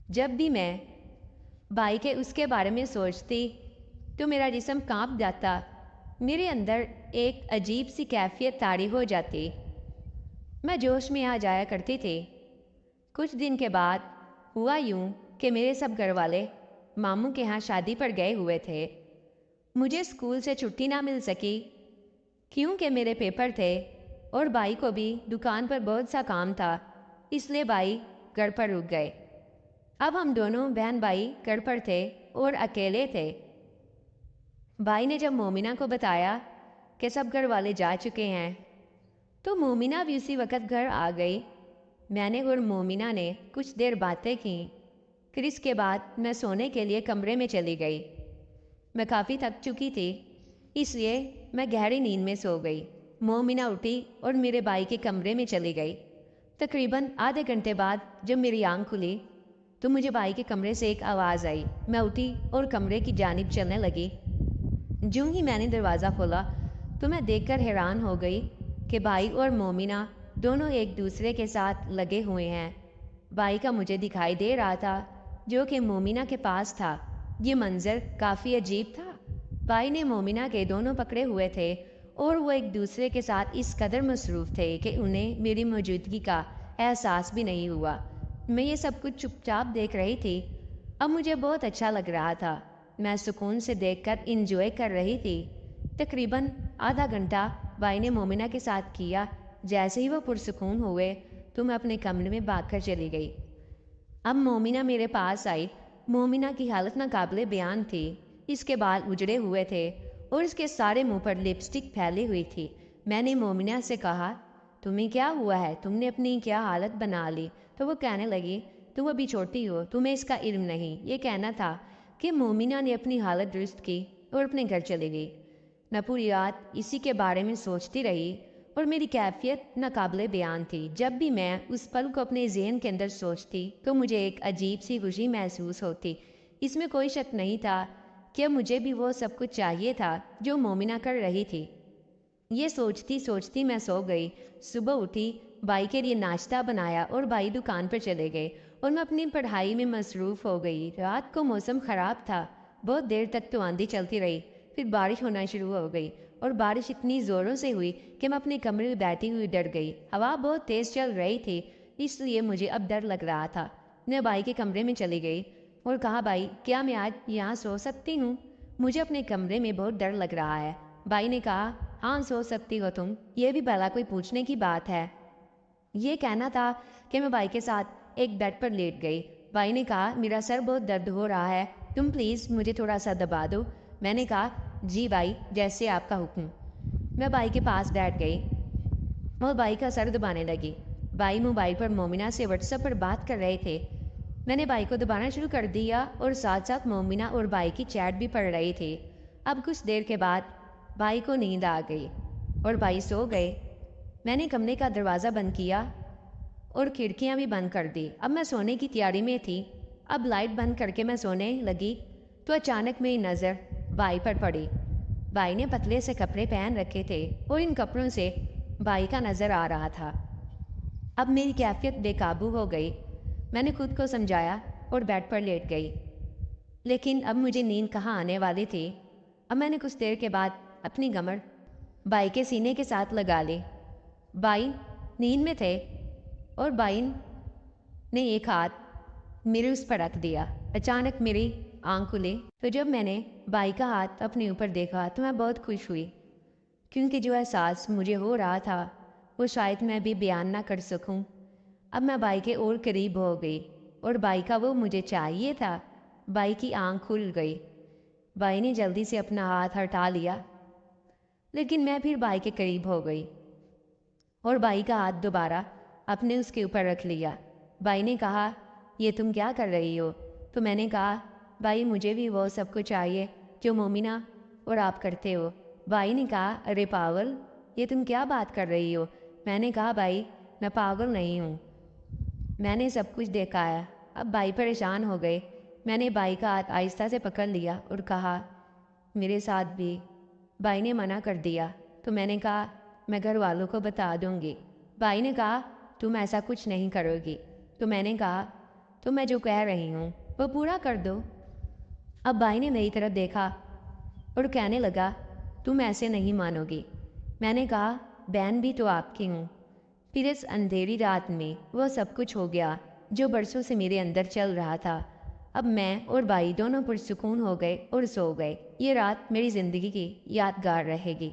جب بھی میں بھائی کے اس کے بارے میں سوچتی تو میرا جسم کانپ جاتا، میرے اندر ایک عجیب سی کیفیت طاری ہو جاتی، میں جوش میں آ جایا کرتی تھی۔ کچھ دن کے بعد ہوا یوں کہ میرے سب گھر والے ماموں کے ہاں شادی پر گئے ہوئے تھے۔ مجھے اسکول سے چھٹی نہ مل سکی کیونکہ میرے پیپر تھے اور بھائی کو بھی دکان پر بہت سا کام تھا، اس لیے بھائی گھر پر رک گئے۔ اب ہم دونوں بہن بھائی گھر پر تھے اور اکیلے تھے۔ بھائی نے جب مومنہ کو بتایا کہ سب گھر والے جا چکے ہیں تو مومنہ بھی اسی وقت گھر آ گئی۔ میں نے اور مومنہ نے کچھ دیر باتیں کیں، پھر اس کے بعد میں سونے کے لیے کمرے میں چلی گئی۔ میں کافی تھک چکی تھی، اس لیے میں گہری نیند میں سو گئی۔ مومنہ اٹھی اور میرے بھائی کے کمرے میں چلی گئی۔ تقریباً آدھے گھنٹے بعد جب میری آنکھ کھلی تو مجھے بھائی کے کمرے سے ایک آواز آئی۔ میں اٹھی اور کمرے کی جانب چلنے لگی۔ جوں ہی میں نے دروازہ کھولا تو میں دیکھ کر حیران ہو گئی کہ بھائی اور مومنہ دونوں ایک دوسرے کے ساتھ لگے ہوئے ہیں۔ بھائی کا مجھے دکھائی دے رہا تھا جو کہ مومنہ کے پاس تھا۔ یہ منظر کافی عجیب تھا۔ بھائی نے مومنہ کے دونوں پکڑے ہوئے تھے اور وہ ایک دوسرے کے ساتھ اس قدر مصروف تھے کہ انہیں میری موجودگی کا احساس بھی نہیں ہوا۔ میں یہ سب کچھ چپ چاپ دیکھ رہی تھی۔ اب مجھے بہت اچھا لگ رہا تھا۔ میں سکون سے دیکھ کر انجوائے کر رہی تھی۔ تقریباً آدھا گھنٹہ بھائی نے مومنہ کے ساتھ کیا۔ جیسے ہی وہ پرسکون ہوئے تو میں اپنے کمرے میں بھاگ کر چلی گئی۔ اب مومنہ میرے پاس آئی۔ مومنہ کی حالت ناقابل بیان تھی۔ اس کے بال اجڑے ہوئے تھے اور اس کے سارے منہ پر لپسٹک پھیلی ہوئی تھی۔ میں نے مومنہ سے کہا، تمہیں کیا ہوا ہے؟ تم نے اپنی کیا حالت بنا لی؟ تو وہ کہنے لگی، تم ابھی چھوٹی ہو، تمہیں اس کا علم نہیں۔ یہ کہنا تھا کہ مومنہ نے اپنی حالت درست کی اور اپنے گھر چلی گئی۔ میں پوری رات اسی کے بارے میں سوچتی رہی اور میری کیفیت ناقابل بیان تھی۔ جب بھی میں اس پل کو اپنے ذہن کے اندر سوچتی تو مجھے ایک عجیب سی خوشی محسوس ہوتی۔ اس میں کوئی شک نہیں تھا کہ مجھے بھی وہ سب کچھ چاہیے تھا جو مومنہ کر رہی تھی۔ یہ سوچتی سوچتی میں سو گئی۔ صبح اٹھی، بھائی کے لیے ناشتہ بنایا اور بھائی دکان پر چلے گئے اور میں اپنی پڑھائی میں مصروف ہو گئی۔ رات کو موسم خراب تھا، بہت دیر تک تو آندھی چلتی رہی، پھر بارش ہونا شروع ہو گئی اور بارش اتنی زوروں سے ہوئی کہ میں اپنے کمرے میں بیٹھی ہوئی ڈر گئی۔ ہوا بہت تیز چل رہی تھی، اس لیے مجھے اب ڈر لگ رہا تھا۔ میں بھائی کے کمرے میں چلی گئی اور کہا، بھائی کیا میں آج یہاں سو سکتی ہوں؟ مجھے اپنے کمرے میں بہت ڈر لگ رہا ہے۔ بھائی نے کہا، ہاں سو سکتی ہو تم، یہ بھی بھلا کوئی پوچھنے کی بات ہے۔ یہ کہنا تھا کہ میں بھائی کے ساتھ ایک بیڈ پر لیٹ گئی۔ بھائی نے کہا، میرا سر بہت درد ہو رہا ہے، تم پلیز مجھے تھوڑا سا دبا دو۔ میں نے کہا، جی بھائی، جیسے آپ کا حکم۔ میں بھائی کے پاس بیٹھ گئی اور بھائی کا سر دبانے لگی۔ بھائی موبائل پر مومنہ سے واٹس ایپ پر بات کر رہے تھے۔ میں نے بھائی کو دبانا شروع کر دیا اور ساتھ ساتھ مومنہ اور بھائی کی چیٹ بھی پڑھ رہی تھی۔ اب کچھ دیر کے بعد بھائی کو نیند آ گئی اور بھائی سو گئے۔ میں نے کمرے کا دروازہ بند کیا اور کھڑکیاں بھی بند کر دی۔ اب میں سونے کی تیاری میں تھی۔ اب لائٹ بند کر کے میں سونے لگی تو اچانک میری نظر بھائی پر پڑی۔ بھائی نے پتلے سے کپڑے پہن رکھے تھے اور ان کپڑوں سے بھائی کا نظر آ رہا تھا۔ اب میری کیفیت بے قابو ہو گئی۔ میں نے خود کو سمجھایا اور بیڈ پر لیٹ گئی، لیکن اب مجھے نیند کہاں آنے والی تھی۔ اب میں نے کچھ دیر کے بعد اپنی کمر بھائی کے سینے کے ساتھ لگا لی۔ بھائی نیند میں تھے اور بھائی نے ایک ہاتھ میرے اس پر رکھ دیا۔ اچانک میری آنکھ کھلی تو جب میں نے بھائی کا ہاتھ اپنے اوپر دیکھا تو میں بہت خوش ہوئی، کیونکہ جو احساس مجھے ہو رہا تھا وہ شاید میں بھی بیان نہ کر سکوں۔ اب میں بھائی کے اور قریب ہو گئی اور بھائی کا وہ مجھے چاہیے تھا۔ بھائی کی آنکھ کھل گئی۔ بھائی نے جلدی سے اپنا ہاتھ ہٹا لیا، لیکن میں پھر بھائی کے قریب ہو گئی اور بھائی کا ہاتھ دوبارہ اپنے اس کے اوپر رکھ لیا۔ بھائی نے کہا، یہ تم کیا کر رہی ہو؟ تو میں نے کہا، بھائی مجھے بھی وہ سب کچھ چاہیے جو مومنہ اور آپ کرتے ہو۔ بھائی نے کہا، ارے پاگل، یہ تم کیا بات کر رہی ہو؟ میں نے کہا، بھائی میں پاگل نہیں ہوں، میں نے سب کچھ دیکھا ہے۔ اب بھائی پریشان ہو گئے۔ میں نے بھائی کا ہاتھ آہستہ سے پکڑ لیا اور کہا، میرے ساتھ بھی۔ بھائی نے منع کر دیا تو میں نے کہا، میں گھر والوں کو بتا دوں گی۔ بھائی نے کہا، تم ایسا کچھ نہیں کرو گی۔ تو میں نے کہا، تو میں جو کہہ رہی ہوں وہ پورا کر دو۔ اب بھائی نے میری طرف دیکھا اور کہنے لگا تم ایسے نہیں مانو گی۔ میں نے کہا بہن بھی تو آپ کی ہوں۔ پھر اس اندھیری رات میں وہ سب کچھ ہو گیا جو برسوں سے میرے اندر چل رہا تھا۔ اب میں اور بھائی دونوں پرسکون ہو گئے اور سو گئے۔ یہ رات میری زندگی کی یادگار رہے گی۔